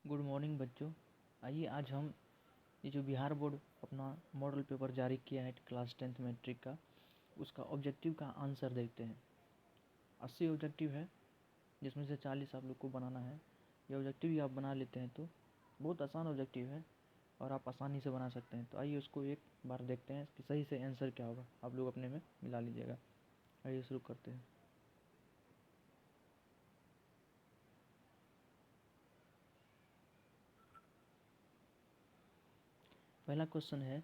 Good morning बच्चों। आइए आज हम ये जो बिहार बोर्ड अपना मॉडल पेपर जारी किया है क्लास 10th मैट्रिक का, उसका ऑब्जेक्टिव का आंसर देखते हैं। 80 ऑब्जेक्टिव है, जिसमें से 40 आप लोग को बनाना है। ये ऑब्जेक्टिव ही आप बना लेते हैं तो बहुत आसान ऑब्जेक्टिव है और आप आसानी से बना सकते हैं। तो आइए उसको एक बार देखते हैं कि सही से आंसर क्या होगा। आप लोग अपने में मिला लीजिएगा। आइए शुरू करते हैं। पहला क्वेश्चन है,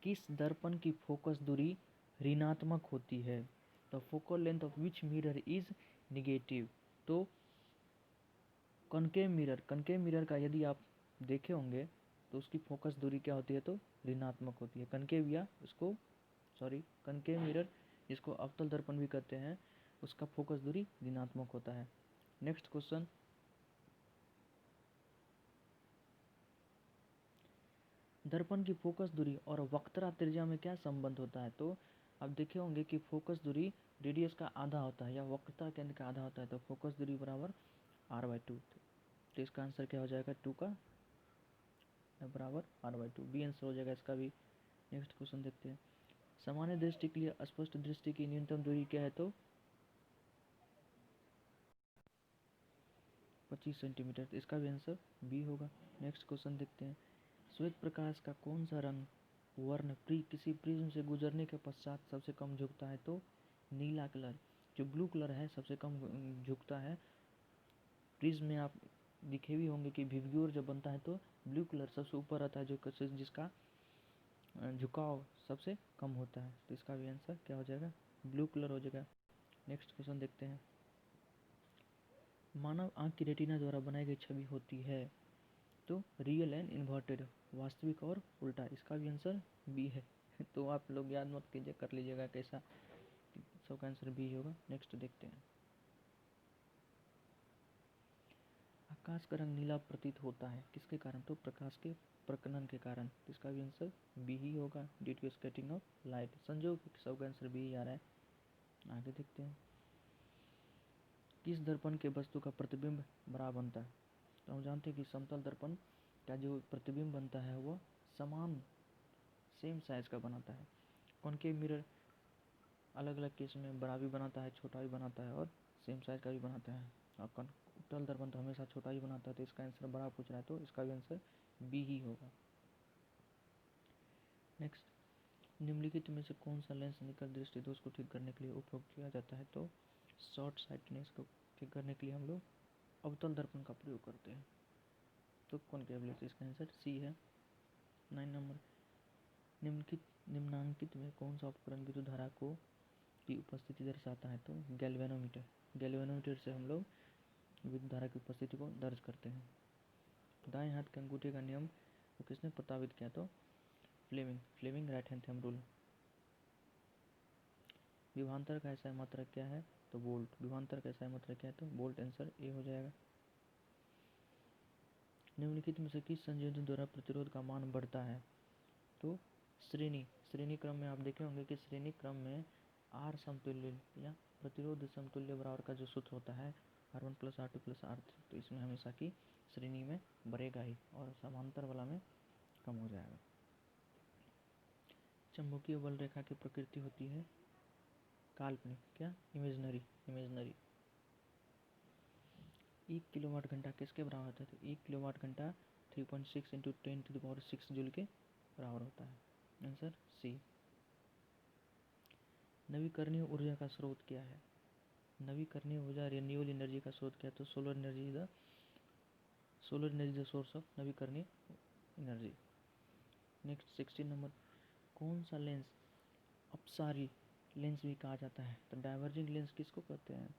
किस दर्पण की फोकस दूरी ऋणात्मक होती है? The focal length of which mirror is negative. तो कनकेव मिरर का यदि आप देखे होंगे तो उसकी फोकस दूरी क्या होती है? तो ऋणात्मक होती है। कनकेव मिरर जिसको अवतल दर्पण भी कहते हैं, उसका फोकस दूरी ऋणात्मक होता है। नेक्स्ट क्वेश्चन, दर्पण की फोकस दूरी और वक्तरा त्रिज्या में क्या संबंध होता है? तो आप देखे होंगे कि फोकस दूरी रेडियस का आधा होता है या वक्रता केंद्र का आधा होता है, तो फोकस दूरी बराबर r/2। तो इसका आंसर क्या हो जाएगा? 2 का बराबर r/2। बी आंसर हो जाएगा इसका भी। नेक्स्ट क्वेश्चन देखते हैं, सामान्य दृष्टि के लिए स्पष्ट दृष्टि की न्यूनतम दूरी क्या है? तो 25 सेंटीमीटर। तो इसका भी आंसर बी होगा। नेक्स्ट क्वेश्चन देखते हैं, श्वेत प्रकाश का कौन सा रंग वर्ण किसी प्रिज्म से गुजरने के पश्चात सबसे कम झुकता है? तो नीला कलर। जो ब्लू कलर है सबसे कम झुकता है। प्रिज्म में आप दिखे भी होंगे कि विबग्योर जब बनता है तो ब्लू कलर सबसे ऊपर आता है, जो जिसका झुकाव सबसे कम होता है। तो इसका भी आंसर क्या हो जाएगा? ब्लू कलर हो जाएगा। नेक्स्ट क्वेश्चन देखते हैं, मानव आंख की रेटिना द्वारा बनाई गई छवि होती है तो रियल एंड इन्वर्टेड, वास्तविक और उल्टा। इसका भी आंसर बी है। तो आप लोग याद मत कीजिए, कर लीजिएगा कैसा, सबका आंसर बी होगा। नेक्स्ट देखते हैं, आकाश का रंग नीला प्रतीत होता है किसके कारण? तो प्रकाश के प्रकलन के कारण। तो इसका भी आंसर बी ही होगा, due to scattering of light. संजोग सबका आंसर बी ही आ रहा है। आगे देखते हैं, किस दर्पण के वस्तु का प्रतिबिंब बड़ा बनता है? तो हम जानते हैं कि समतल दर्पण का जो प्रतिबिंब बनता है वो समान सेम साइज का बनाता है। कॉनकेव मिरर अलग अलग केस में बड़ा भी बनाता है, छोटा भी बनाता है और सेम साइज का भी बनाता है। और उत्तल दर्पण तो हमेशा छोटा ही बनाता है। तो इसका आंसर बड़ा पूछ रहा है तो इसका भी आंसर बी ही होगा। नेक्स्ट, निम्नलिखित में से कौन सा लेंस निकट दृष्टि दोष को ठीक करने के लिए उपयोग किया जाता है? तो शॉर्ट साइटनेस को ठीक करने के लिए हम लोग अवतल दर्पण का प्रयोग करते हैं। तो कॉनकेव लेंस, इसका आंसर सी है। 9 नंबर, निम्नांकित में कौन सा उपकरण विद्युत धारा को की उपस्थिति दर्शाता है? तो गैल्वेनोमीटर। गैल्वेनोमीटर से हम लोग विद्युत धारा की उपस्थिति को दर्ज करते हैं। दाएं हाथ के अंगूठे का नियम को किसने प्रस्तावित किया? तो Fleming right hand thumb rule. विभवांतर का ऐसा मात्रक क्या है? तो वोल्ट। विभवांतर का ऐसा मात्रक क्या है? तो वोल्ट। आंसर ए हो जाएगा। निम्नलिखित में से किस संयोजन द्वारा प्रतिरोध का मान बढ़ता है? तो श्रेणी क्रम में आप देखे होंगे कि श्रेणी क्रम में आर समतुल्य या प्रतिरोध समतुल्य बराबर का जो सूत्र होता है R1 + R2 + R3, तो इसमें हमेशा की श्रेणी में बढ़ेगा ही और समांतर वाला में कम हो जाएगा। चुंबकीय बल रेखा की प्रकृति होती है काल्पनिक, क्या? इमेजनरी। 1 किलोवाट घंटा किसके बराबर होता है? तो 1 किलोवाट घंटा 3.6 × 10⁶ जूल के बराबर होता है। Answer C. नवीकरणीय ऊर्जा का स्रोत क्या है? नवीकरणीय ऊर्जा रिन्यूएबल एनर्जी का स्रोत क्या है? तो solar energy is the source of नवीकरणीय एनर्जी। नेक्स्ट 16 नंबर, कौन सा लेंस अपसारी लेंस भी कहा जाता है? तो डाइवर्जिंग लेंस किसको कहते हैं?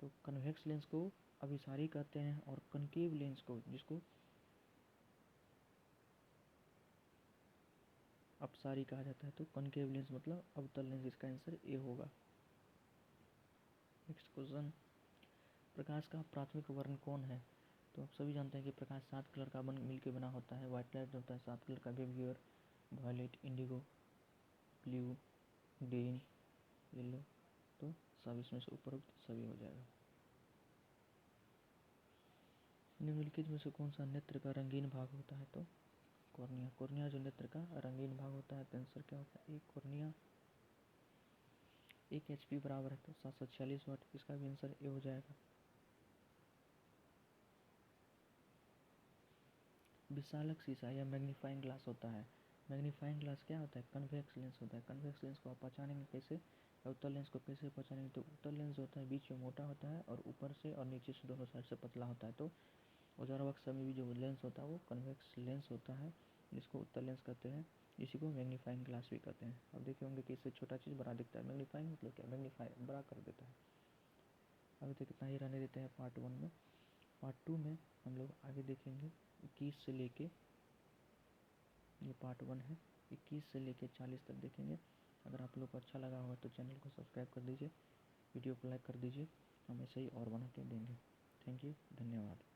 तो कन्वेक्स लेंस को अभिसारी कहते हैं और कनकेव लेंस को, जिसको अपसारी कहा जाता है। तो कनकेव लेंस मतलब अवतल लेंस। इसका आंसर ए होगा। नेक्स्ट क्वेश्चन, प्रकाश का प्राथमिक वर्ण कौन है? तो आप सभी जानते हैं कि प्रकाश 7 कलर का मिलकर बना होता है। व्हाइट लाइट होता है 7 कलर का, VIBGYOR, violet, indigo, blue, green, yellow. तो सब इसमें से उपरोक्त सभी हो जाएगा। निम्नलिखित में से कौन सा नेत्र का रंगीन भाग होता है? तो कॉर्निया। कॉर्निया जो नेत्र का रंगीन भाग होता है। तो आंसर क्या होता है? एक कॉर्निया। 1 HP बराबर है तो 746 वाट। इसका भी आंसर ए हो जाएगा। विशालक शीशा या मैग्नीफाइंग ग्लास होता है। मैग्नीफाइंग ग्लास क्या होता है? कन्वेक्स लेंस होता है। कन्वेक्स लेंस को आप पहचानेंगे कैसे? या उत्तल लेंस को कैसे पहचानेंगे? तो उत्तल लेंस होता है बीच में मोटा होता है और ऊपर से और नीचे से दोनों साइड से पतला होता है। तो औजार बक्सा में भी जो लेंस होता है वो कन्वेक्स लेंस होता है, जिसको उत्तल लेंस कहते हैं। इसी को मैग्नीफाइंग ग्लास भी कहते हैं। अब देखे होंगे कि इससे छोटा चीज़ बड़ा दिखता है। मैग्नीफाइंग मतलब क्या? मैग्नीफाई बड़ा कर देता है। अभी तक इतना ही रहने देते हैं पार्ट 1 में। पार्ट 2 में हम लोग आगे देखेंगे 21 से लेके, ये पार्ट 1 है, 21 से लेके 40 तक देखेंगे। अगर आप लोग को अच्छा लगा होगा तो चैनल को सब्सक्राइब कर दीजिए, वीडियो को लाइक कर दीजिए। हम ऐसे ही और बना के देंगे। थैंक यू, धन्यवाद।